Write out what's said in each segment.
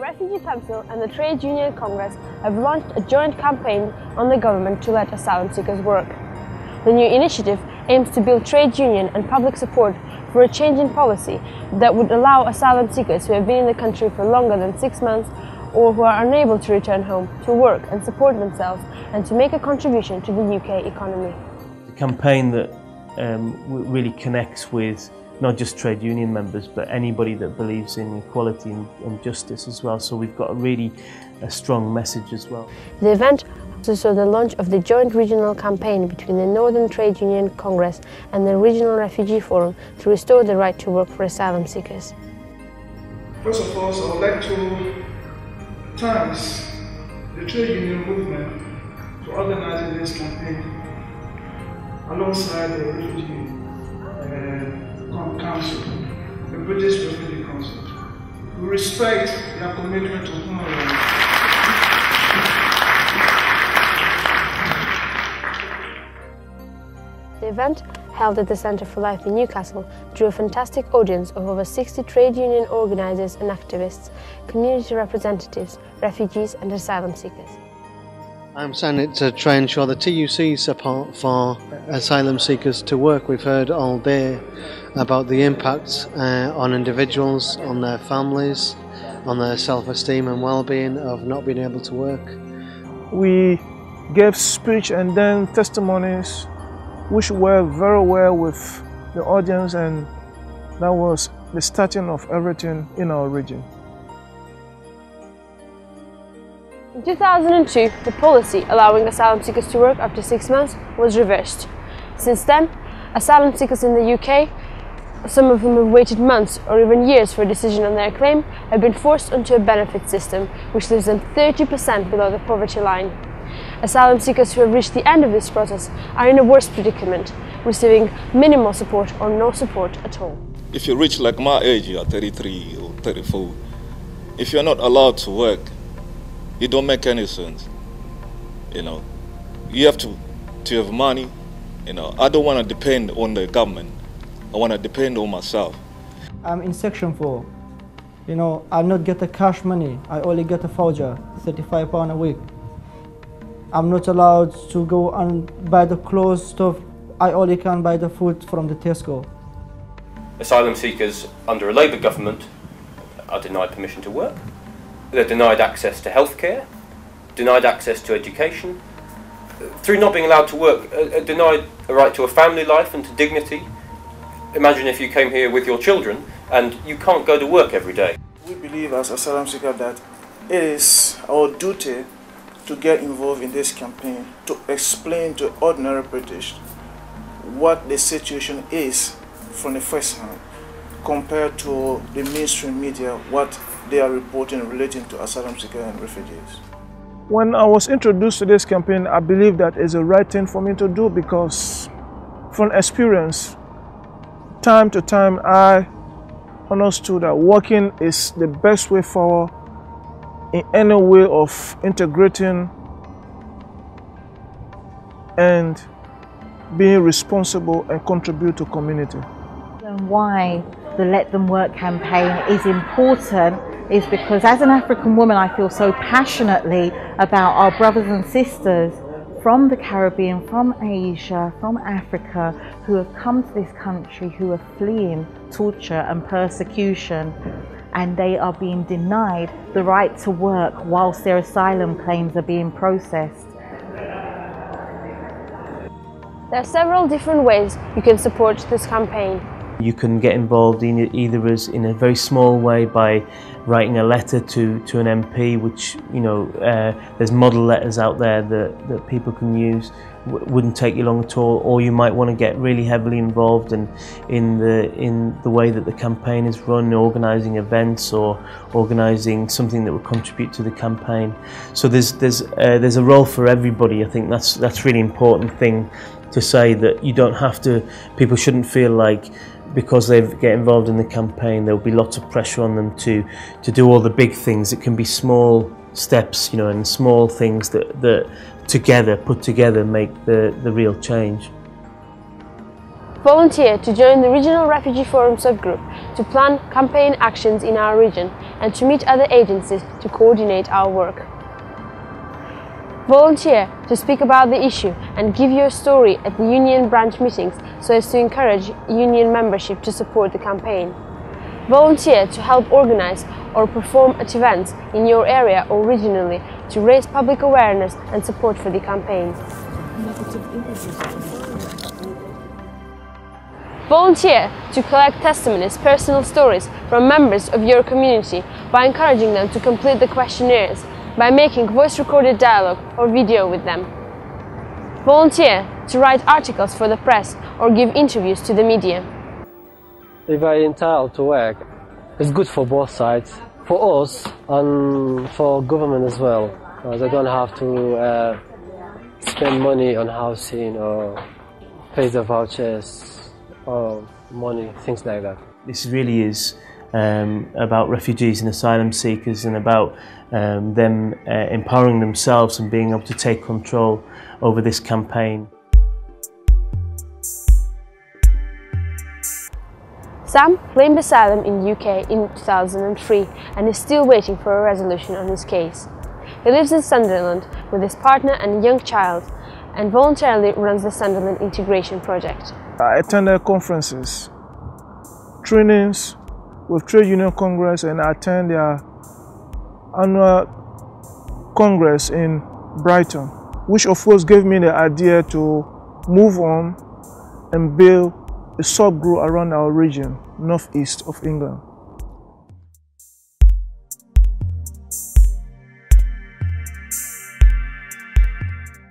Refugee Council and the Trade Union Congress have launched a joint campaign on the government to let asylum seekers work. The new initiative aims to build trade union and public support for a change in policy that would allow asylum seekers who have been in the country for longer than 6 months or who are unable to return home to work and support themselves and to make a contribution to the UK economy. The campaign that really connects with not just trade union members but anybody that believes in equality and justice as well, so we've got a strong message as well. The event also saw the launch of the joint regional campaign between the Northern Trade Union Congress and the Regional Refugee Forum to restore the right to work for asylum seekers. First of all, I would like to thank the trade union movement for organizing this campaign alongside the Refugee Council, the British Refugee Council. We respect their commitment to human rights. The event, held at the Centre for Life in Newcastle, drew a fantastic audience of over 60 trade union organisers and activists, community representatives, refugees and asylum seekers. I'm saying it to try and ensure the TUC support for asylum seekers to work. We've heard all day about the impact on individuals, on their families, on their self-esteem and well-being of not being able to work. We gave speech and then testimonies which worked very well with the audience, and that was the starting of everything in our region. In 2002, the policy allowing asylum seekers to work up to 6 months was reversed. Since then, asylum seekers in the UK, some of whom have waited months or even years for a decision on their claim, have been forced onto a benefit system which leaves them 30% below the poverty line. Asylum seekers who have reached the end of this process are in a worse predicament, receiving minimal support or no support at all. If you reach like my age, you are 33 or 34, if you're not allowed to work, it don't make any sense. You know, you have to have money. You know, I don't want to depend on the government. I want to depend on myself. I'm in section 4. You know, I not get the cash money. I only get a voucher, £35 a week. I'm not allowed to go and buy the clothes stuff. I only can buy the food from the Tesco. Asylum seekers under a Labour government are denied permission to work. They're denied access to healthcare, denied access to education. Through not being allowed to work, denied a right to a family life and to dignity. Imagine if you came here with your children and you can't go to work every day. We believe as asylum seekers that it is our duty to get involved in this campaign to explain to ordinary British what the situation is from the first hand compared to the mainstream media, what they are reporting relating to asylum seekers and refugees. When I was introduced to this campaign, I believe that is the right thing for me to do because from experience, time to time, I understood that working is the best way forward in any way of integrating and being responsible and contribute to community. And why the Let Them Work campaign is important is because as an African woman I feel so passionately about our brothers and sisters from the Caribbean, from Asia, from Africa, who have come to this country, who are fleeing torture and persecution, and they are being denied the right to work whilst their asylum claims are being processed. There are several different ways you can support this campaign. You can get involved in either as in a very small way by writing a letter to an MP, which, you know, there's model letters out there that people can use. Wouldn't take you long at all, or you might want to get really heavily involved in the way that the campaign is run, organising events or organising something that would contribute to the campaign. So there's a role for everybody. I think that's really important thing to say, that you don't have to. People shouldn't feel like because they get involved in the campaign there'll be lots of pressure on them to do all the big things. It can be small steps, you know, and small things that together, put together, make the real change. Volunteer to join the Regional Refugee Forum subgroup to plan campaign actions in our region and to meet other agencies to coordinate our work. Volunteer to speak about the issue and give your story at the union branch meetings so as to encourage union membership to support the campaign. Volunteer to help organize or perform at events in your area or regionally to raise public awareness and support for the campaign. Volunteer to collect testimonies, personal stories from members of your community by encouraging them to complete the questionnaires, by making voice-recorded dialogue or video with them. Volunteer to write articles for the press or give interviews to the media. If I'm entitled to work, it's good for both sides, for us and for government as well. They don't have to spend money on housing or pay the vouchers or money, things like that. This really is about refugees and asylum seekers and about them empowering themselves and being able to take control over this campaign. Sam claimed asylum in the UK in 2003 and is still waiting for a resolution on his case. He lives in Sunderland with his partner and young child and voluntarily runs the Sunderland Integration Project. I attended conferences, trainings with Trade Union Congress, and I attend their annual Congress in Brighton, which of course gave me the idea to move on and build a subgroup around our region, northeast of England.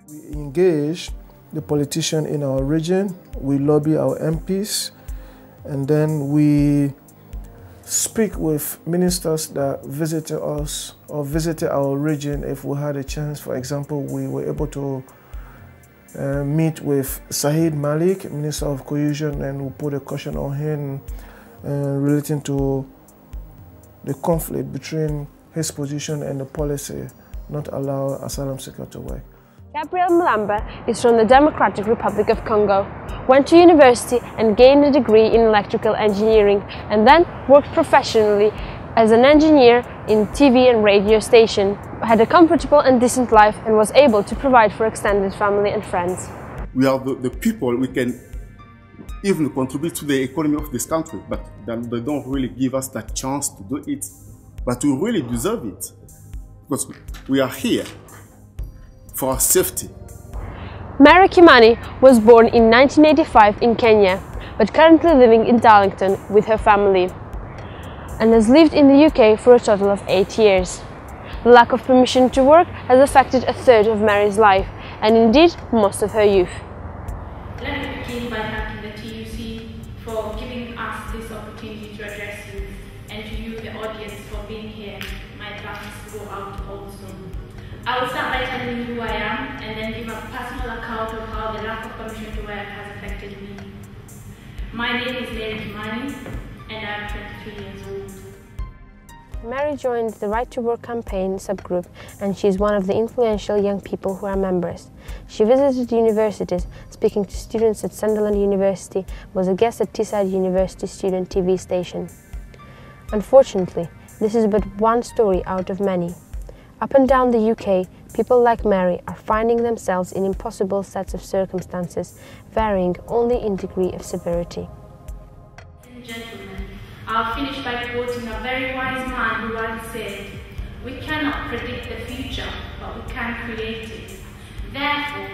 We engage the politicians in our region, we lobby our MPs, and then we speak with ministers that visited us or visited our region if we had a chance. For example, we were able to meet with Saeed Malik, Minister of Cohesion, and we put a caution on him relating to the conflict between his position and the policy not allow asylum seekers to work. Gabriel Malamba is from the Democratic Republic of Congo, went to university and gained a degree in electrical engineering and then worked professionally as an engineer in TV and radio station, had a comfortable and decent life and was able to provide for extended family and friends. We are the people, we can even contribute to the economy of this country, but they don't really give us that chance to do it. But we really deserve it, because we are here for our safety. Mary Kimani was born in 1985 in Kenya, but currently living in Darlington with her family, and has lived in the UK for a total of 8 years. The lack of permission to work has affected a third of Mary's life, and indeed most of her youth. Let me begin by thanking the TUC for giving us this opportunity to address you, and to you, the audience, for being here. My thanks go out also. I will start by telling you who I am, and then give a personal account of how the lack of permission to work has affected me. My name is Mary Kimani, and I am 23 years old. Mary joined the Right to Work campaign subgroup, and she is one of the influential young people who are members. She visited universities, speaking to students at Sunderland University, was a guest at Teesside University student TV station. Unfortunately, this is but one story out of many. Up and down the UK, people like Mary are finding themselves in impossible sets of circumstances, varying only in degree of severity. Ladies and gentlemen, I'll finish by quoting a very wise man who once said, "We cannot predict the future, but we can create it." Therefore,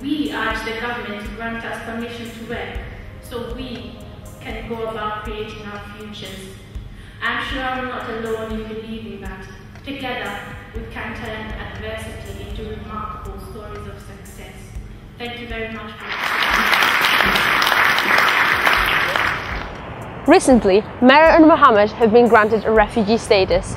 we urge the government to grant us permission to work, so we can go about creating our futures. I'm sure I'm not alone in believing that. Together, we can turn adversity into remarkable stories of success. Thank you very much for listening. Recently, Mary and Mohammed have been granted a refugee status.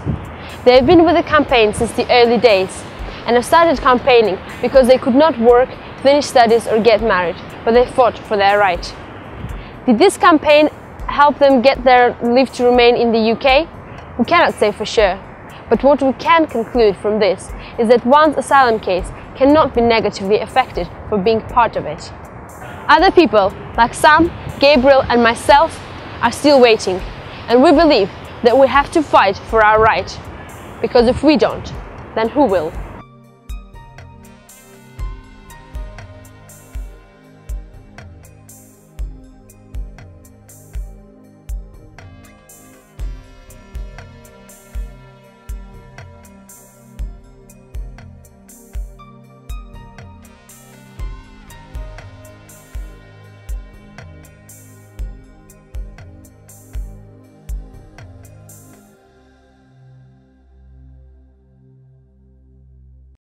They have been with the campaign since the early days and have started campaigning because they could not work, finish studies or get married, but they fought for their right. Did this campaign help them get their leave to remain in the UK? We cannot say for sure, but what we can conclude from this is that one's asylum case cannot be negatively affected for being part of it. Other people, like Sam, Gabriel and myself are still waiting, and we believe that we have to fight for our right, because if we don't, then who will?